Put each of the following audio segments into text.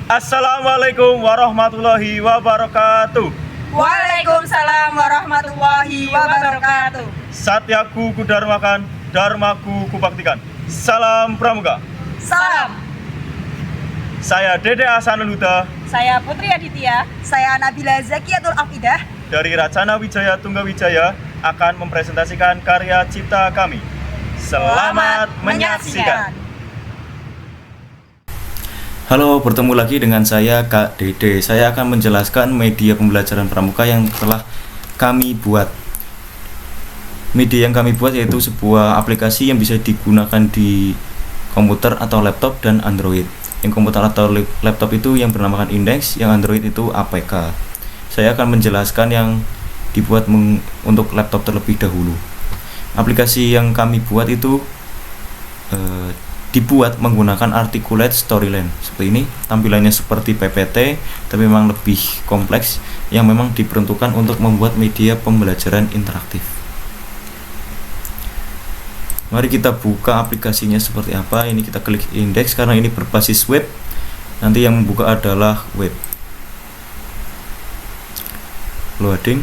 Assalamualaikum warahmatullahi wabarakatuh. Waalaikumsalam warahmatullahi wabarakatuh. Satyaku kudarmakan, dharmaku kubaktikan. Salam Pramuka. Salam. Saya Dede Hasanul Huda Saya Putri Aditya. Saya Nabila Zakiatul Afidah. dari Racana Wijaya Tunggawijaya akan mempresentasikan karya cipta kami. Selamat menyaksikan. Halo, bertemu lagi dengan saya Kak Dede. Saya akan menjelaskan media pembelajaran pramuka yang telah kami buat. Media yang kami buat yaitu sebuah aplikasi yang bisa digunakan di komputer atau laptop dan Android. Yang komputer atau laptop itu yang bernamakan Index, yang Android itu APK. Saya akan menjelaskan yang dibuat untuk laptop terlebih dahulu. Aplikasi yang kami buat itu dibuat menggunakan Articulate Storyline seperti ini. Tampilannya seperti PPT, tapi memang lebih kompleks, yang memang diperuntukkan untuk membuat media pembelajaran interaktif. Mari kita buka aplikasinya seperti apa. Ini kita klik Index karena ini berbasis web. Nanti yang membuka adalah web. Loading.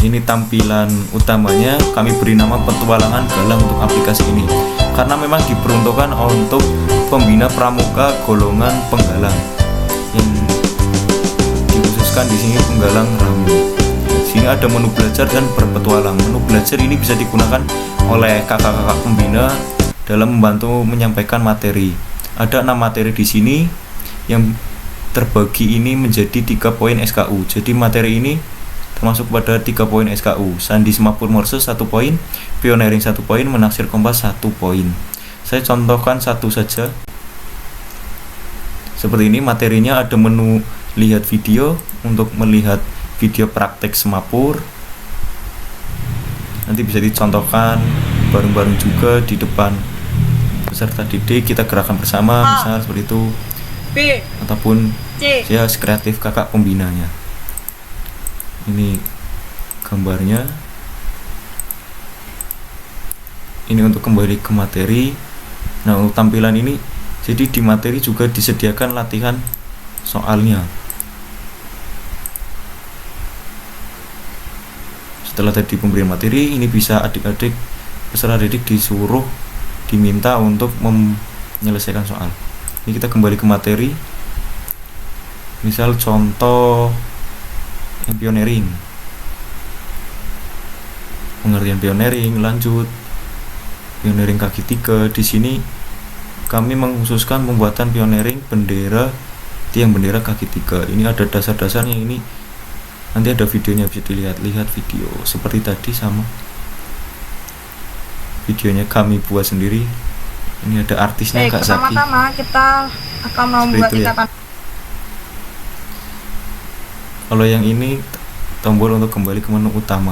Ini tampilan utamanya, kami beri nama Petualangan Galang untuk aplikasi ini karena memang diperuntukkan untuk pembina pramuka golongan penggalang. Yang dikhususkan di sini penggalang ramu. Di sini ada menu belajar dan berpetualang. Menu belajar ini bisa digunakan oleh kakak-kakak pembina dalam membantu menyampaikan materi. Ada 6 materi di sini yang terbagi ini menjadi 3 poin SKU. Jadi materi ini termasuk pada 3 poin SKU. Sandi Semapur Morse 1 poin, Pioneering 1 poin, Menaksir Kompas 1 poin. Saya contohkan satu saja. Seperti ini materinya, ada menu lihat video untuk melihat video praktek semapur. Nanti bisa dicontohkan bareng-bareng juga di depan peserta didik, kita gerakan bersama, misal seperti itu. B. Ataupun C. ya kreatif kakak pembinanya. Ini gambarnya. Ini untuk kembali ke materi. Nah, untuk tampilan ini, jadi di materi juga disediakan latihan soalnya. Setelah tadi pemberian materi, ini bisa adik-adik peserta didik disuruh, diminta untuk menyelesaikan soal. Ini kita kembali ke materi. Misal contoh yang pioneering, pengertian pioneering, lanjut pioneering kaki 3. Di sini kami mengkhususkan pembuatan pioneering bendera, tiang bendera kaki 3. Ini ada dasar-dasarnya, ini nanti ada videonya, bisa dilihat video seperti tadi, sama videonya kami buat sendiri. Ini ada artisnya. Baik, Kak Zaki. pertama-tama kita akan membuat Seperti itu ya. ikatan. Kalau yang ini tombol untuk kembali ke menu utama.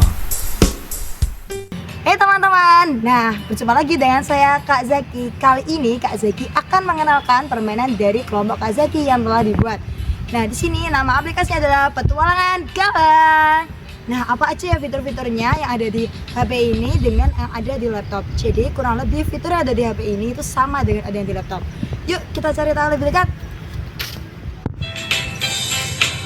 Teman-teman, nah berjumpa lagi dengan saya Kak Zaki. Kali ini Kak Zaki akan mengenalkan permainan dari kelompok Kak Zaki yang telah dibuat. Nah, di sini nama aplikasinya adalah Petualangan Galang. Nah, apa aja ya fitur-fiturnya yang ada di HP ini dengan yang ada di laptop. Jadi kurang lebih fitur yang ada di HP ini itu sama dengan ada yang di laptop. Yuk kita cari tahu lebih dekat.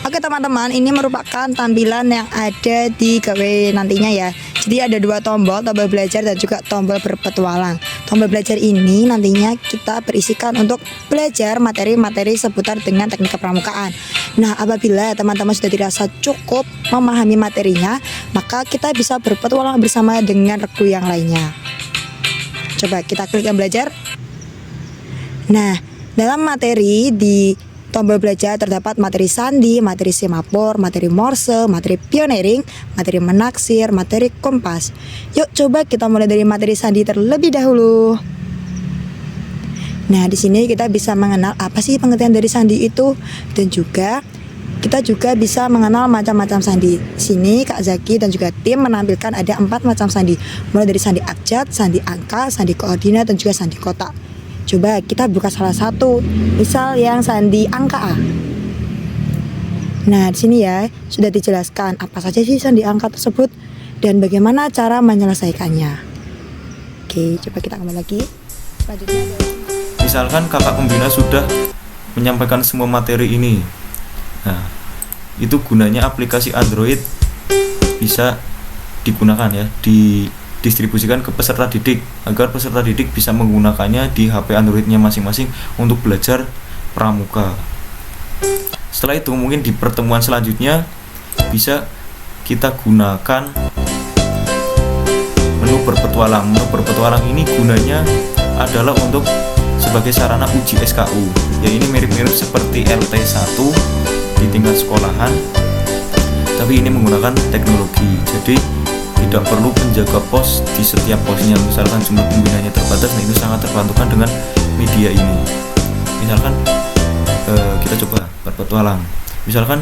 Oke teman-teman, ini merupakan tampilan yang ada di KW nantinya ya. Jadi ada 2 tombol belajar dan juga tombol berpetualang. Tombol belajar ini nantinya kita berisikan untuk belajar materi-materi seputar dengan teknik kepramukaan. Nah, apabila teman-teman sudah dirasa cukup memahami materinya, maka kita bisa berpetualang bersama dengan regu yang lainnya. Coba kita klik yang belajar. Nah, dalam materi di tombol belajar terdapat materi sandi, materi semapur, materi morse, materi pioneering, materi menaksir, materi kompas. Yuk coba kita mulai dari materi sandi terlebih dahulu. Nah, di sini kita bisa mengenal apa sih pengertian dari sandi itu, dan juga kita juga bisa mengenal macam-macam sandi. Di sini Kak Zaki dan juga tim menampilkan ada 4 macam sandi, mulai dari sandi abjad, sandi angka, sandi koordinat, dan juga sandi kotak. Coba kita buka salah satu, misal yang sandi angka A. Nah, di sini ya sudah dijelaskan apa saja sih sandi angka tersebut. dan bagaimana cara menyelesaikannya. Oke, coba kita kembali lagi. Selanjutnya Misalkan kakak pembina sudah menyampaikan semua materi ini. Nah, itu gunanya aplikasi Android bisa digunakan ya, didistribusikan ke peserta didik agar peserta didik bisa menggunakannya di HP Androidnya masing-masing untuk belajar pramuka. Setelah itu mungkin di pertemuan selanjutnya bisa kita gunakan menu berpetualang. Menu berpetualang ini gunanya adalah untuk sebagai sarana uji SKU. Ya, ini mirip-mirip seperti LT1 di tingkat sekolahan, tapi ini menggunakan teknologi. Jadi tidak perlu penjaga pos di setiap posnya. Misalkan jumlah pembinanya terbatas, nah itu sangat terbantukan dengan media ini. Misalkan kita coba berpetualang. Misalkan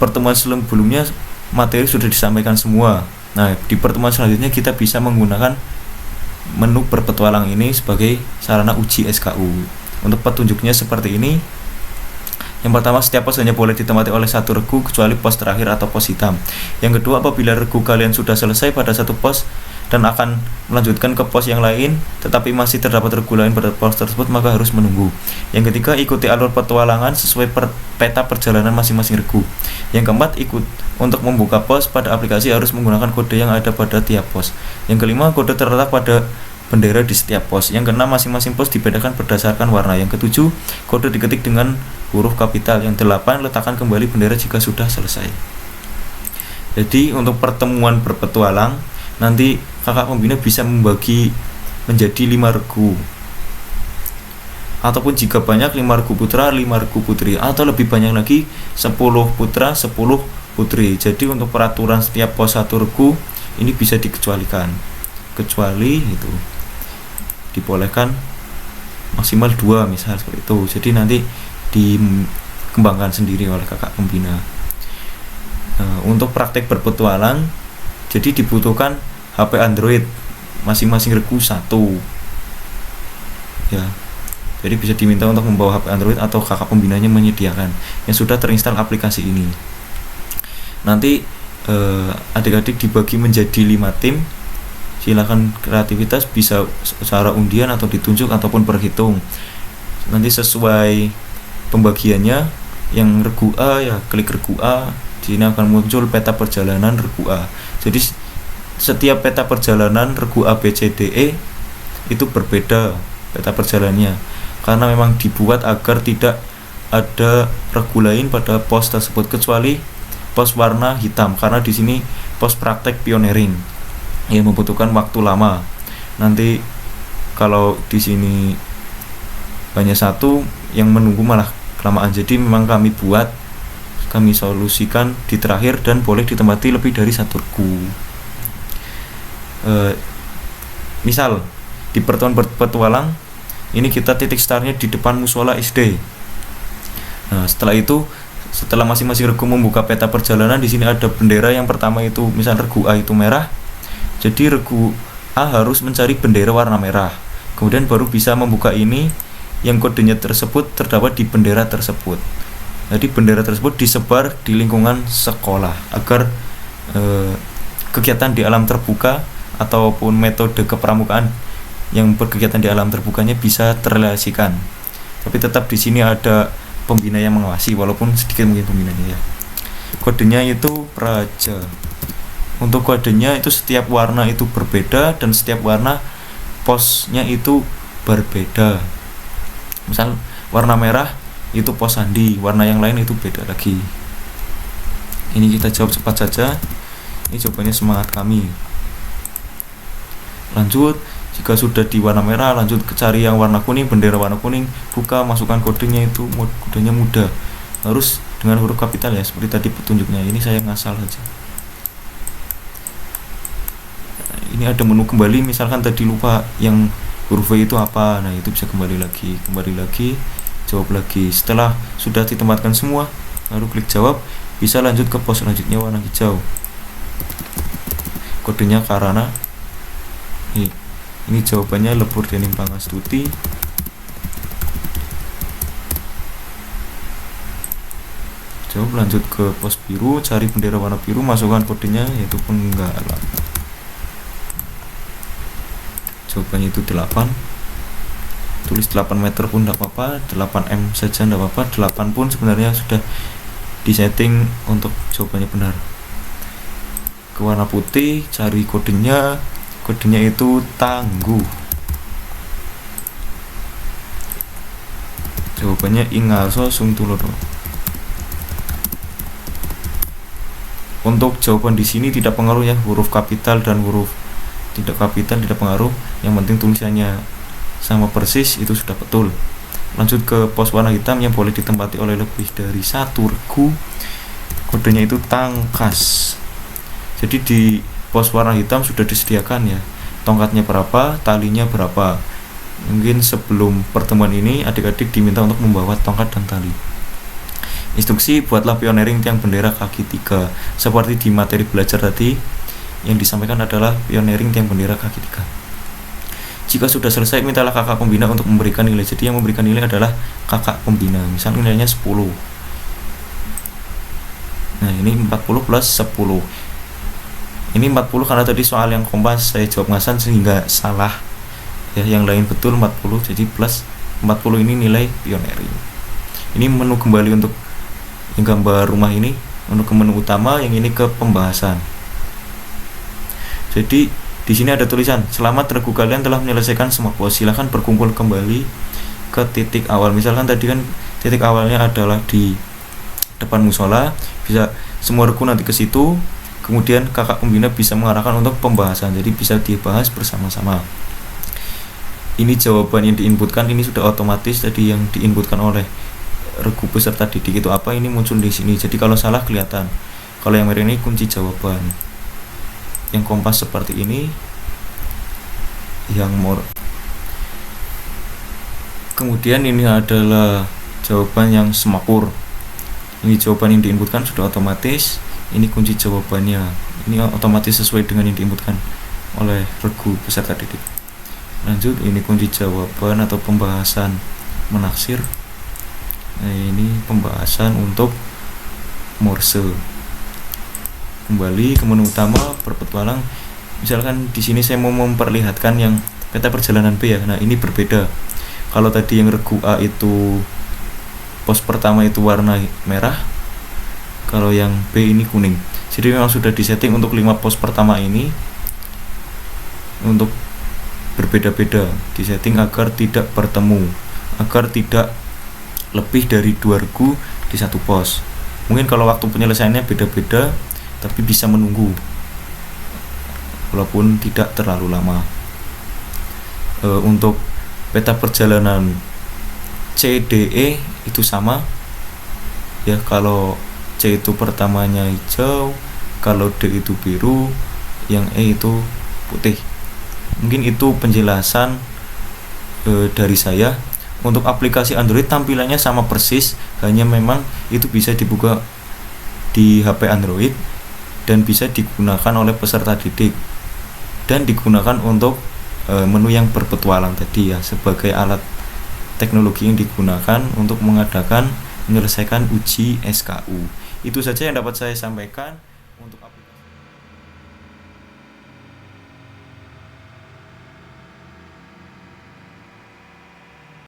pertemuan sebelumnya materi sudah disampaikan semua. Nah, di pertemuan selanjutnya kita bisa menggunakan menu berpetualang ini sebagai sarana uji SKU. Untuk petunjuknya seperti ini. Yang pertama, setiap pos hanya boleh ditempati oleh satu regu kecuali pos terakhir atau pos hitam. Yang kedua, apabila regu kalian sudah selesai pada satu pos dan akan melanjutkan ke pos yang lain tetapi masih terdapat regu lain pada pos tersebut, maka harus menunggu. Yang ketiga, ikuti alur petualangan sesuai peta perjalanan masing-masing regu. Yang keempat, untuk membuka pos pada aplikasi harus menggunakan kode yang ada pada tiap pos. Yang kelima, kode terletak pada bendera di setiap pos. Yang keenam, masing-masing pos dibedakan berdasarkan warna. Yang ketujuh, kode diketik dengan huruf kapital. Yang delapan, letakkan kembali bendera jika sudah selesai. Jadi untuk pertemuan berpetualang nanti kakak pembina bisa membagi menjadi 5 regu, ataupun jika banyak 5 regu putra, 5 regu putri, atau lebih banyak lagi 10 putra, 10 putri. Jadi untuk peraturan setiap pos satu regu ini bisa dikecualikan, kecuali itu dibolehkan maksimal 2 misal seperti itu. Jadi nanti dikembangkan sendiri oleh kakak pembina. Untuk praktek berpetualang jadi dibutuhkan HP Android masing-masing regu 1 ya. Jadi bisa diminta untuk membawa HP Android atau kakak pembinanya menyediakan yang sudah terinstall aplikasi ini. Nanti adik-adik dibagi menjadi 5 tim. Silakan kreativitas, bisa secara undian atau ditunjuk ataupun berhitung. Nanti sesuai pembagiannya, yang regu A ya klik regu A. Di sini akan muncul peta perjalanan regu A. Jadi setiap peta perjalanan regu A, B, C, D, E itu berbeda peta perjalanannya, karena memang dibuat agar tidak ada regu lain pada pos tersebut kecuali pos warna hitam, karena di sini pos praktek pioneering yang membutuhkan waktu lama. Nanti kalau di sini hanya satu, yang menunggu malah kelamaan. Jadi memang kami solusikan di terakhir dan boleh ditempati lebih dari satu regu. Misal di pertemuan berpetualang ini kita titik startnya di depan musola SD. Nah, setelah masing-masing regu membuka peta perjalanan, di sini ada bendera. Yang pertama itu misal regu A itu merah, jadi regu A harus mencari bendera warna merah, kemudian baru bisa membuka ini yang kodenya tersebut terdapat di bendera tersebut. Jadi bendera tersebut disebar di lingkungan sekolah agar kegiatan di alam terbuka ataupun metode kepramukaan yang berkegiatan di alam terbukanya bisa terrealisasikan. Tapi tetap di sini ada pembina yang mengawasi, walaupun sedikit mungkin pembinanya ya. Kodenya itu praja. Untuk kodenya itu setiap warna itu berbeda dan setiap warna posnya itu berbeda. Misal warna merah itu pos sandi, warna yang lain itu beda lagi. Ini kita jawab cepat saja. Ini jawabannya semangat kami. Lanjut, jika sudah di warna merah, lanjut ke cari yang warna kuning, bendera warna kuning, buka, masukkan kodenya. Itu kodenya mudah, harus dengan huruf kapital ya, seperti tadi petunjuknya. Ini saya ngasal saja. Ini ada menu kembali, misalkan tadi lupa yang huruf V itu apa, nah itu bisa kembali lagi, jawab lagi. Setelah sudah ditempatkan semua, baru klik jawab, bisa lanjut ke pos selanjutnya warna hijau. Kodenya Karana. Ini jawabannya Lebur Dening Pangastuti. Jawab, lanjut ke pos biru, cari bendera warna biru, masukkan kodenya yaitu Penggala. jawabannya itu 8. Tulis 8 meter pun tidak apa-apa, 8 m saja tidak apa-apa, 8 pun sebenarnya sudah disetting untuk jawabannya benar. Ke warna putih, cari kodenya itu tangguh. Jawabannya ingarso sung tulur. Untuk jawaban di sini tidak pengaruh ya, huruf kapital dan huruf tidak kapital tidak pengaruh, yang penting tulisannya sama persis itu sudah betul. Lanjut ke pos warna hitam yang boleh ditempati oleh lebih dari satu regu, kodenya itu tangkas. Jadi di pos warna hitam sudah disediakan ya, tongkatnya berapa, talinya berapa. Mungkin sebelum pertemuan ini adik-adik diminta untuk membawa tongkat dan tali. Instruksi, buatlah pioneering tiang bendera kaki 3. Seperti di materi belajar tadi, yang disampaikan adalah pioneering tiang bendera kaki 3. Jika sudah selesai, mintalah kakak pembina untuk memberikan nilai. Jadi yang memberikan nilai adalah kakak pembina. Misal nilainya 10. Nah, ini 40 plus 10. Ini 40 karena tadi soal yang kompas saya jawab ngasan sehingga salah. Ya, yang lain betul 40, jadi plus 40 ini nilai pioneering. Ini menu kembali untuk yang gambar rumah ini, untuk ke menu utama, yang ini ke pembahasan. Jadi di sini ada tulisan, selamat regu kalian telah menyelesaikan semua pos, silahkan berkumpul kembali ke titik awal. Misalkan tadi kan titik awalnya adalah di depan musola, bisa semua regu nanti ke situ, kemudian kakak pembina bisa mengarahkan untuk pembahasan, jadi bisa dibahas bersama-sama. Ini jawaban yang diinputkan, ini sudah otomatis tadi yang diinputkan oleh regu peserta didik itu apa, ini muncul di sini. Jadi kalau salah kelihatan. Kalau yang merah ini kunci jawaban. Yang kompas seperti ini. Kemudian ini adalah jawaban yang semapur. Ini jawaban yang diinputkan sudah otomatis. Ini kunci jawabannya. Ini otomatis sesuai dengan yang diinputkan oleh regu peserta didik. Lanjut, ini kunci jawaban atau pembahasan menaksir. Nah, ini pembahasan untuk Morse. Kembali ke menu utama berpetualang. Misalkan di sini saya mau memperlihatkan yang peta perjalanan B ya. Nah, ini berbeda. Kalau tadi yang regu A itu pos pertama itu warna merah, kalau yang B ini kuning. Jadi memang sudah disetting untuk 5 pos pertama ini untuk berbeda-beda, disetting agar tidak bertemu, agar tidak lebih dari 2 regu di satu pos. Mungkin kalau waktu penyelesaiannya beda-beda, tapi bisa menunggu walaupun tidak terlalu lama. Untuk peta perjalanan CDE itu sama ya, kalau C itu pertamanya hijau, kalau D itu biru, yang E itu putih. Mungkin itu penjelasan dari saya. Untuk aplikasi Android tampilannya sama persis, hanya memang itu bisa dibuka di HP Android dan bisa digunakan oleh peserta didik dan digunakan untuk menu yang berpetualang tadi ya, sebagai alat teknologi yang digunakan untuk menyelesaikan uji SKU. Itu saja yang dapat saya sampaikan.